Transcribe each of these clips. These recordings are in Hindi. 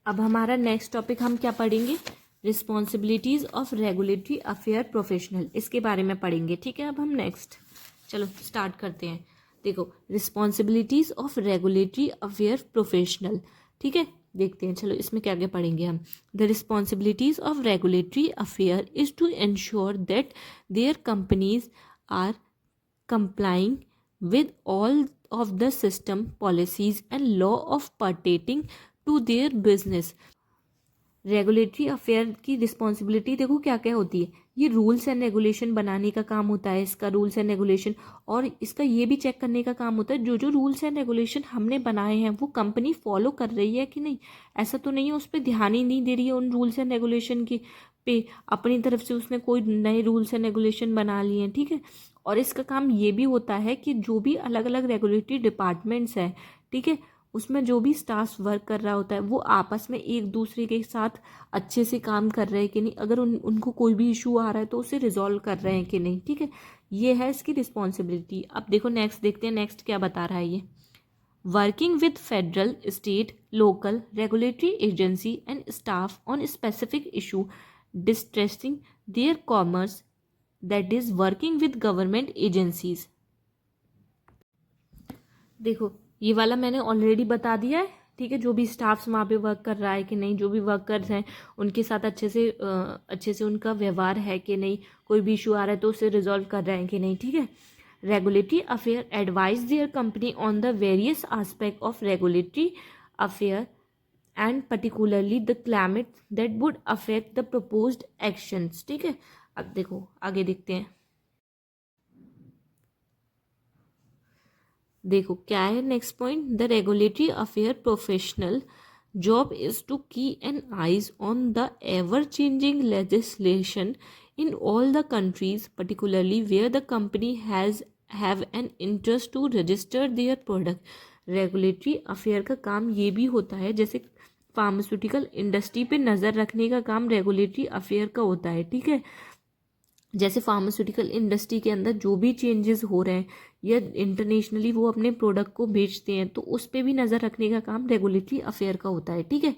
अब हमारा नेक्स्ट टॉपिक हम क्या पढ़ेंगे, responsibilities of regulatory affair professional, इसके बारे में पढ़ेंगे। ठीक है, अब हम नेक्स्ट चलो स्टार्ट करते हैं। देखो, responsibilities of regulatory affair professional, ठीक है, देखते हैं चलो इसमें क्या क्या पढ़ेंगे हम। The responsibilities of regulatory affair is to ensure that their companies are complying with all of the system policies and law of pertaining to their business। Regulatory affair की रिस्पॉन्सिबिलिटी देखो क्या क्या होती है, ये रूल्स एंड रेगुलेशन बनाने का काम होता है इसका, रूल्स एंड रेगुलेशन, और इसका ये भी चेक करने का काम होता है जो जो रूल्स एंड रेगुलेशन हमने बनाए हैं वो कंपनी फॉलो कर रही है कि नहीं। ऐसा तो नहीं है उस पर ध्यान ही नहीं दे रही है उन रूल्स एंड रेगुलेशन की पे, अपनी तरफ से उसने कोई नए रूल्स एंड रेगुलेशन बना लिए हैं। ठीक है, और इसका काम ये भी होता है कि जो भी अलग अलग रेगुलेटरी डिपार्टमेंट्स हैं, ठीक है, उसमें जो भी स्टाफ वर्क कर रहा होता है वो आपस में एक दूसरे के साथ अच्छे से काम कर रहे हैं कि नहीं, अगर उनको कोई भी इशू आ रहा है तो उसे रिजॉल्व कर रहे हैं कि नहीं। ठीक है, ये है इसकी रिस्पॉन्सिबिलिटी। अब देखो नेक्स्ट देखते हैं, नेक्स्ट क्या बता रहा है ये। Working with federal, state, local regulatory agency and staff on specific issue distressing their commerce, that is working with government agencies. देखो ये वाला मैंने ऑलरेडी बता दिया है। ठीक है, जो भी स्टाफ्स वहाँ पे वर्क कर रहा है कि नहीं, जो भी वर्कर्स हैं उनके साथ अच्छे से उनका व्यवहार है कि नहीं, कोई भी इशू आ रहा है तो उसे रिजॉल्व कर रहे हैं कि नहीं। ठीक है, regulatory affair advise their company on the various aspect of regulatory affair and particularly the climate that would affect the proposed actions. ठीक है, अब देखो आगे देखते हैं। देखो क्या है next point, the regulatory affair professional job is to keep an eyes on the ever changing legislation in all the countries, particularly where the company has have an interest to register their product. Regulatory affair का काम ये भी होता है, जैसे फार्मास्यूटिकल इंडस्ट्री पे नज़र रखने का काम रेगुलेटरी अफेयर का होता है। ठीक है, जैसे फार्मास्यूटिकल इंडस्ट्री के अंदर जो भी चेंजेस हो रहे हैं या इंटरनेशनली वो अपने प्रोडक्ट को बेचते हैं तो उस पर भी नज़र रखने का काम रेगुलेटरी अफेयर का होता है। ठीक है,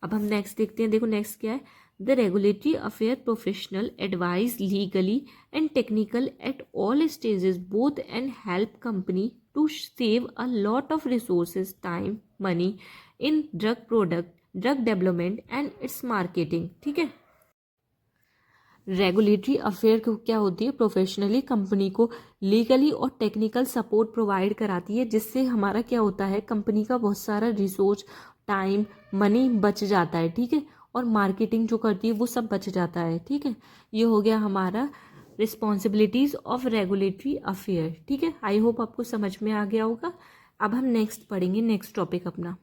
अब हम नेक्स्ट देखते हैं। देखो नेक्स्ट क्या है, the regulatory affair professional advise legally and technical at all stages both and help company to save a lot of resources, time, money in drug product, drug development and its marketing. ठीक है, रेगुलेटरी अफेयर को क्या होती है, प्रोफेशनली कंपनी को लीगली और टेक्निकल सपोर्ट प्रोवाइड कराती है, जिससे हमारा क्या होता है, कंपनी का बहुत सारा रिसोर्स, टाइम, मनी बच जाता है। ठीक है, और मार्केटिंग जो करती है वो सब बच जाता है। ठीक है, ये हो गया हमारा रिस्पॉन्सिबिलिटीज़ ऑफ रेगुलेटरी अफेयर। ठीक है, आई होप आपको समझ में आ गया होगा। अब हम नेक्स्ट पढ़ेंगे, नेक्स्ट टॉपिक अपना।